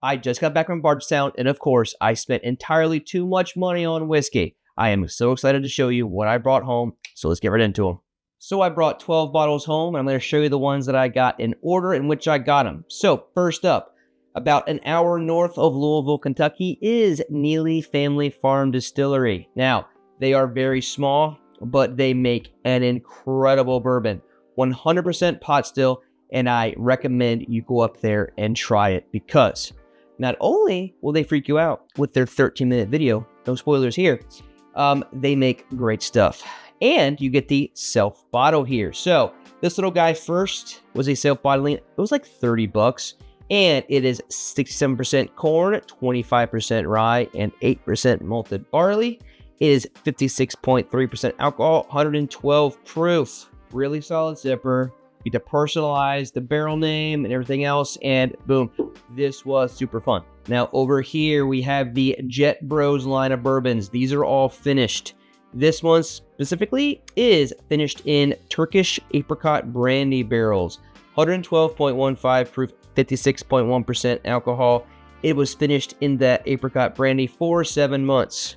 I just got back from Bardstown, and of course, I spent entirely too much money on whiskey. I am so excited to show you what I brought home, so let's get right into them. So I brought 12 bottles home, and I'm going to show you the ones that I got in order in which I got them. So first up, about an hour north of Louisville, Kentucky, is Neeley Family Distillery. Now, they are very small, but they make an incredible bourbon. 100% pot still, and I recommend you go up there and try it because not only will they freak you out with their 13-minute video, no spoilers here, they make great stuff. And you get the self-bottle here. So this little guy first was a self-bottling. It was like $30. And it is 67% corn, 25% rye, and 8% malted barley. It is 56.3% alcohol, 112 proof. Really solid zipper. You get to personalize the barrel name and everything else, and boom, this was super fun. Now over here we have the Jet Bros line of bourbons. These are all finished. This one specifically is finished in Turkish apricot brandy barrels. 112.15 proof, 56.1% alcohol. It was finished in that apricot brandy for 7 months.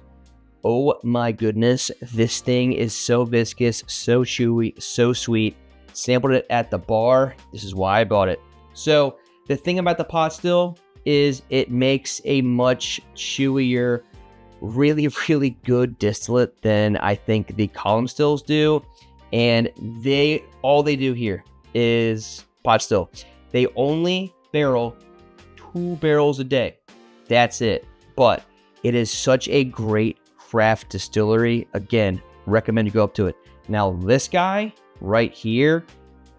Oh my goodness, this thing is so viscous, so chewy, so sweet. Sampled it at the bar. This is why I bought it. So the thing about the pot still is it makes a much chewier, really, really good distillate than I think the column stills do. And all they do here is pot still. They only barrel 2 barrels a day. That's it. But it is such a great craft distillery. Again, recommend you go up to it. Now this guy right here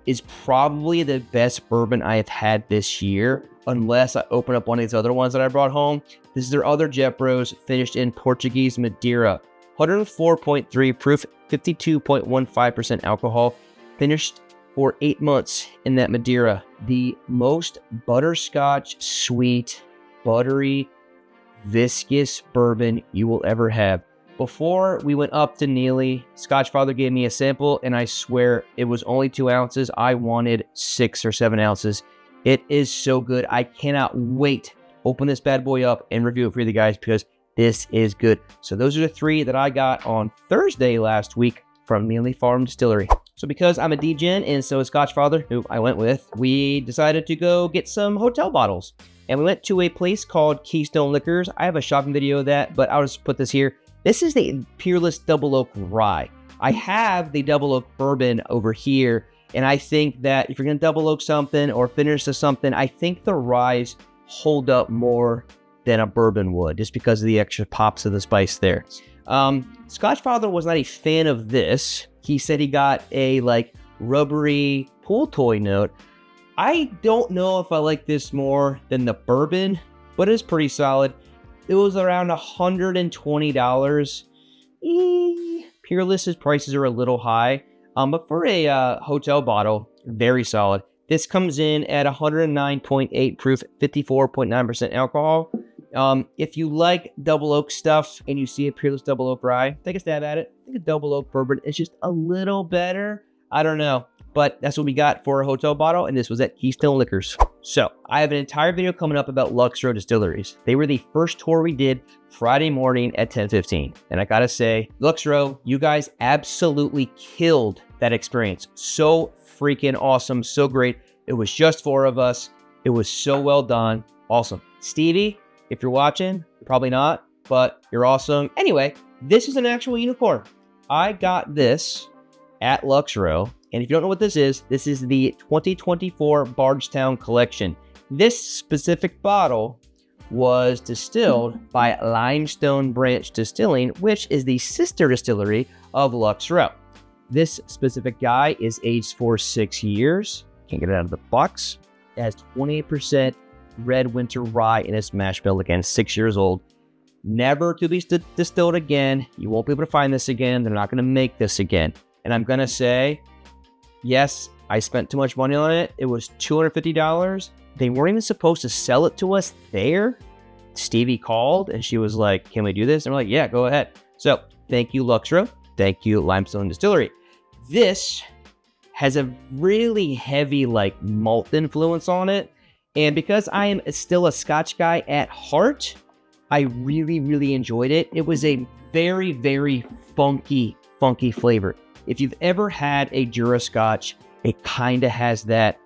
is probably the best bourbon I have had this year, unless I open up one of these other ones that I brought home. This is their other Jet Bros, finished in Portuguese Madeira. 104.3 proof, 52.15% alcohol, finished for 8 months in that Madeira. The most butterscotch, sweet, buttery, viscous bourbon you will ever have. Before we went up to Neeley, Scotch Father gave me a sample, and I swear it was only 2 ounces. I wanted 6 or 7 ounces. It is so good. I cannot wait to open this bad boy up and review it for you guys because this is good. So those are the 3 that I got on Thursday last week from Neeley Family Distillery. So because I'm a DGen and so is Scotch Father, who I went with, we decided to go get some hotel bottles. And we went to a place called Keystone Liquors. I have a shopping video of that, but I'll just put this here. This is the Peerless Double Oak Rye. I have the Double Oak Bourbon over here, and I think that if you're going to double oak something or finish to something, I think the ryes hold up more than a bourbon would, just because of the extra pops of the spice there. Scotch Father was not a fan of this. He said he got a rubbery pool toy note. I don't know if I like this more than the bourbon, but it's pretty solid. It was around $120. Peerless's prices are a little high, but for a hotel bottle, very solid. This comes in at 109.8 proof, 54.9% alcohol. If you like double oak stuff and you see a Peerless Double Oak Rye, take a stab at it. I think a double oak bourbon is just a little better. I don't know, but that's what we got for a hotel bottle, and this was at Keystone Liquors. So I have an entire video coming up about Lux Row Distilleries. They were the first tour we did Friday morning at 10:15. And I gotta say, Lux Row, you guys absolutely killed that experience. So freaking awesome, so great. It was just 4 of us. It was so well done. Awesome. Stevie, if you're watching, you're probably not, but you're awesome. Anyway, this is an actual unicorn. I got this at Lux Row. And if you don't know what this is the 2024 Bardstown collection. This specific bottle was distilled by Limestone Branch Distilling, which is the sister distillery of Lux Row. This specific guy is aged for 6 years. Can't get it out of the box. It has 28% red winter rye in its mash bill. Again, 6 years old. Never to be distilled again. You won't be able to find this again. They're not going to make this again. And I'm going to say, yes, I spent too much money on it. It was $250. They weren't even supposed to sell it to us there. Stevie called and she was like, can we do this? And we're like, yeah, go ahead. So thank you, Lux Row. Thank you, Limestone Distillery. This has a really heavy malt influence on it. And because I am still a Scotch guy at heart, I really, really enjoyed it. It was a very, very funky flavor. If you've ever had a Jura Scotch, it kind of has that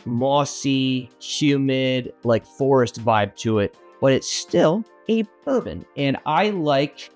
mossy, humid, like forest vibe to it, but it's still a bourbon. And I like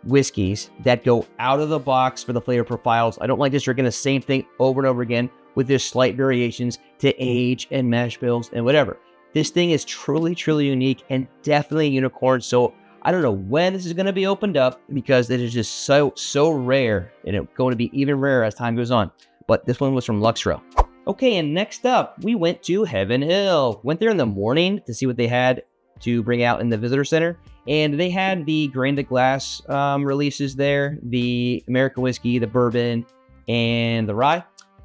whiskeys that go out of the box for the flavor profiles. I don't like just drinking the same thing over and over again with just slight variations to age and mash bills and whatever. This thing is truly, truly unique and definitely a unicorn. So I don't know when this is going to be opened up because it is just so rare, and it's going to be even rarer as time goes on. But this one was from Lux Row. Okay, and next up, we went to Heaven Hill. Went there in the morning to see what they had to bring out in the visitor center. And they had the grain to glass releases there, the American whiskey, the bourbon, and the rye.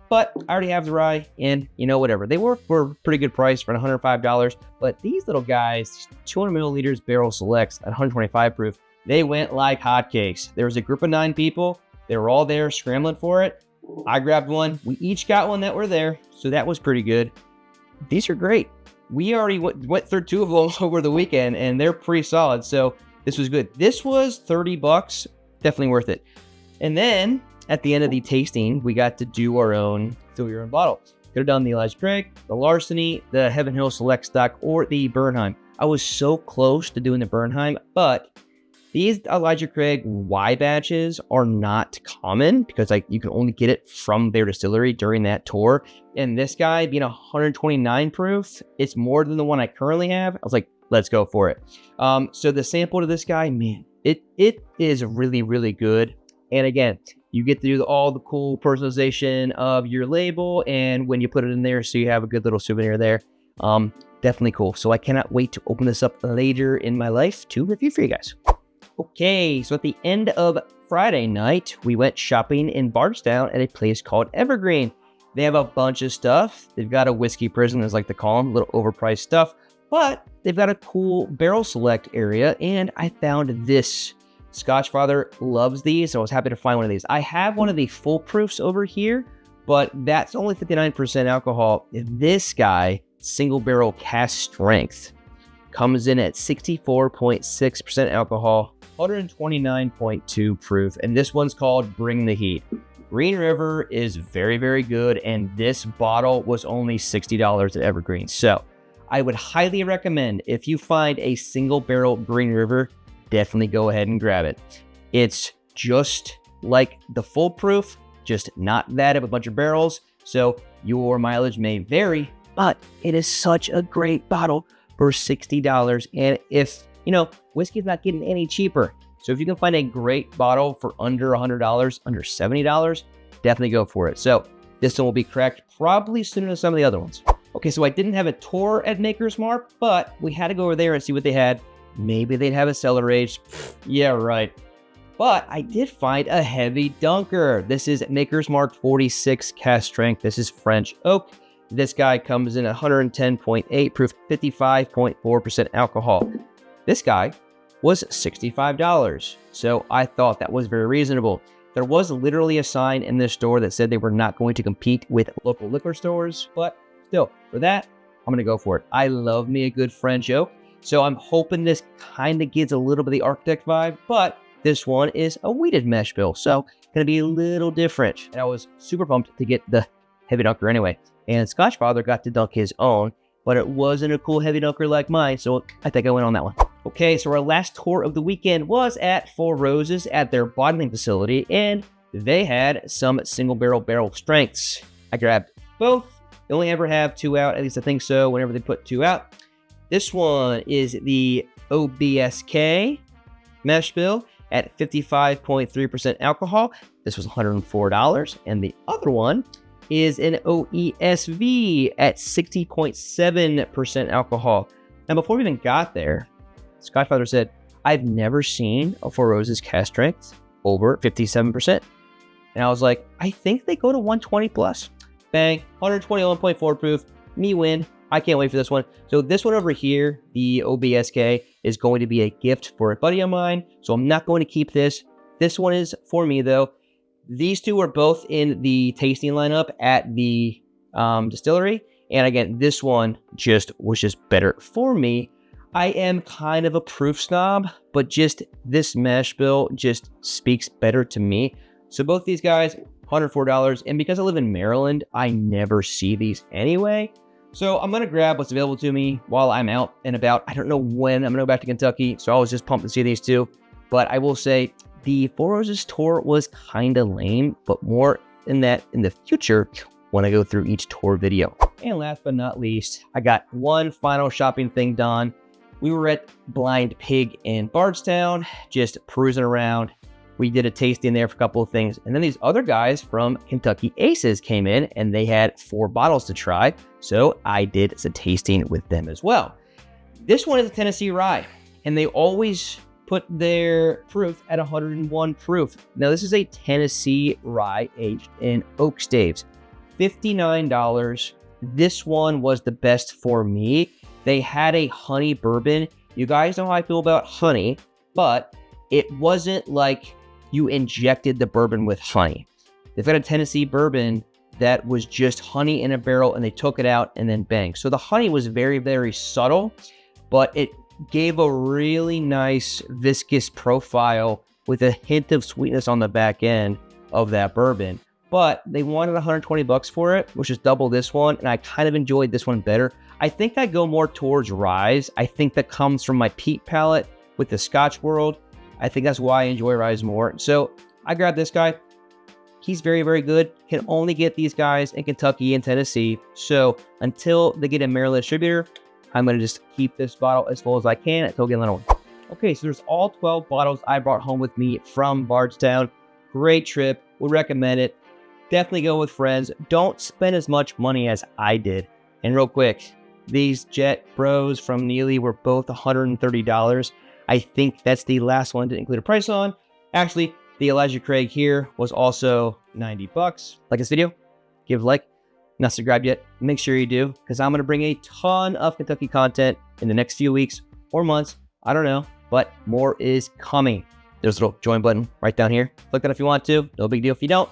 But I already have the rye, and whatever. They were for a pretty good price for $105. But these little guys, 200 milliliters barrel selects at 125 proof, they went like hotcakes. There was a group of 9 people. They were all there scrambling for it. I grabbed one. We each got one that were there, so that was pretty good. These are great. We already went through 2 of them over the weekend, and they're pretty solid, so this was good. This was $30. Definitely worth it. And then at the end of the tasting, we got to do our own fill your own bottle. Could have done the Elijah Craig, the Larceny, the Heaven Hill Select Stock, or the Bernheim. I was so close to doing the Bernheim, but these Elijah Craig Y batches are not common because you can only get it from their distillery during that tour. And this guy being 129 proof, it's more than the one I currently have. I was like, let's go for it. So the sample to this guy, man, it is really, really good. And again, you get to do all the cool personalization of your label, and when you put it in there, so you have a good little souvenir there. Definitely cool. So I cannot wait to open this up later in my life to review for you guys. Okay, so at the end of Friday night, we went shopping in Bardstown at a place called Evergreen. They have a bunch of stuff. They've got a whiskey prison, as I like to call them, a little overpriced stuff, but they've got a cool barrel select area, and I found this. Scotch Father loves these, so I was happy to find one of these. I have one of the full proofs over here, but that's only 59% alcohol. This guy, single barrel cask strength, comes in at 64.6% alcohol, 129.2 proof, and this one's called Bring the Heat. Green River is very, very good, and this bottle was only $60 at Evergreen. So I would highly recommend, if you find a single barrel Green River, definitely go ahead and grab it. It's just like the full proof, just not that of a bunch of barrels. So your mileage may vary, but it is such a great bottle for $60. And if, whiskey's not getting any cheaper. So if you can find a great bottle for under $100, under $70, definitely go for it. So this one will be cracked probably sooner than some of the other ones. Okay, so I didn't have a tour at Maker's Mark, but we had to go over there and see what they had. Maybe they'd have a cellar aged. Yeah, right. But I did find a heavy dunker. This is Maker's Mark 46 cask strength. This is French oak. This guy comes in at 110.8 proof, 55.4% alcohol. This guy was $65. So I thought that was very reasonable. There was literally a sign in this store that said they were not going to compete with local liquor stores, but still, for that, I'm going to go for it. I love me a good French oak. So I'm hoping this kind of gives a little bit of the Arctic vibe, but this one is a wheated mash bill, so going to be a little different. And I was super pumped to get the heavy dunker anyway. And Scotch Father got to dunk his own, but it wasn't a cool heavy dunker like mine, so I think I went on that one. Okay, so our last tour of the weekend was at Four Roses at their bottling facility, and they had some single barrel strengths. I grabbed both. They only ever have 2 out, at least I think so, whenever they put 2 out. This one is the OBSK mash bill at 55.3% alcohol. This was $104. And the other one is an OESV at 60.7% alcohol. Now, before we even got there, Scotch Father said, I've never seen a Four Roses cask strength over 57%. And I was like, I think they go to 120 plus. Bang, 121.4 proof. Me win. I can't wait for this one. So this one over here, the OBSK, is going to be a gift for a buddy of mine. So I'm not going to keep this. This one is for me, though. These two are both in the tasting lineup at the distillery. And again, this one was just better for me. I am kind of a proof snob, but just this mash bill just speaks better to me. So both these guys, $104. And because I live in Maryland, I never see these anyway. So I'm going to grab what's available to me while I'm out and about. I don't know when I'm going to go back to Kentucky, so I was just pumped to see these two. But I will say the Four Roses tour was kind of lame, but more in that in the future when I go through each tour video. And last but not least, I got one final shopping thing done. We were at Blind Pig in Bardstown, just perusing around. We did a tasting there for a couple of things. And then these other guys from Kentucky Aces came in and they had 4 bottles to try. So I did some tasting with them as well. This one is a Tennessee Rye, and they always put their proof at 101 proof. Now this is a Tennessee Rye aged in oak staves, $59. This one was the best for me. They had a honey bourbon. You guys know how I feel about honey, but it wasn't like you injected the bourbon with honey. They've got a Tennessee bourbon that was just honey in a barrel and they took it out and then bang. So the honey was very, very subtle, but it gave a really nice viscous profile with a hint of sweetness on the back end of that bourbon. But they wanted 120 bucks for it, which is double this one. And I kind of enjoyed this one better. I think I go more towards ryes. I think that comes from my peat palate with the Scotch world. I think that's why I enjoy ryes more. So I grabbed this guy. He's very, very good. Can only get these guys in Kentucky and Tennessee. So until they get a Maryland distributor, I'm going to just keep this bottle as full as I can until I get another one. Okay, so there's all 12 bottles I brought home with me from Bardstown. Great trip. Would recommend it. Definitely go with friends. Don't spend as much money as I did. And real quick, these Jet Bros from Neeley were both $130. I think that's the last one to include a price on. Actually, the Elijah Craig here was also 90 bucks. Like this video, give a like. Not subscribed yet, make sure you do, because I'm going to bring a ton of Kentucky content in the next few weeks or months. I don't know, but more is coming. There's a little join button right down here. Click that if you want to. No big deal if you don't,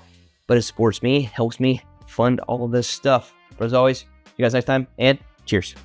but it supports me, helps me fund all of this stuff. But as always, you guys next time, and cheers.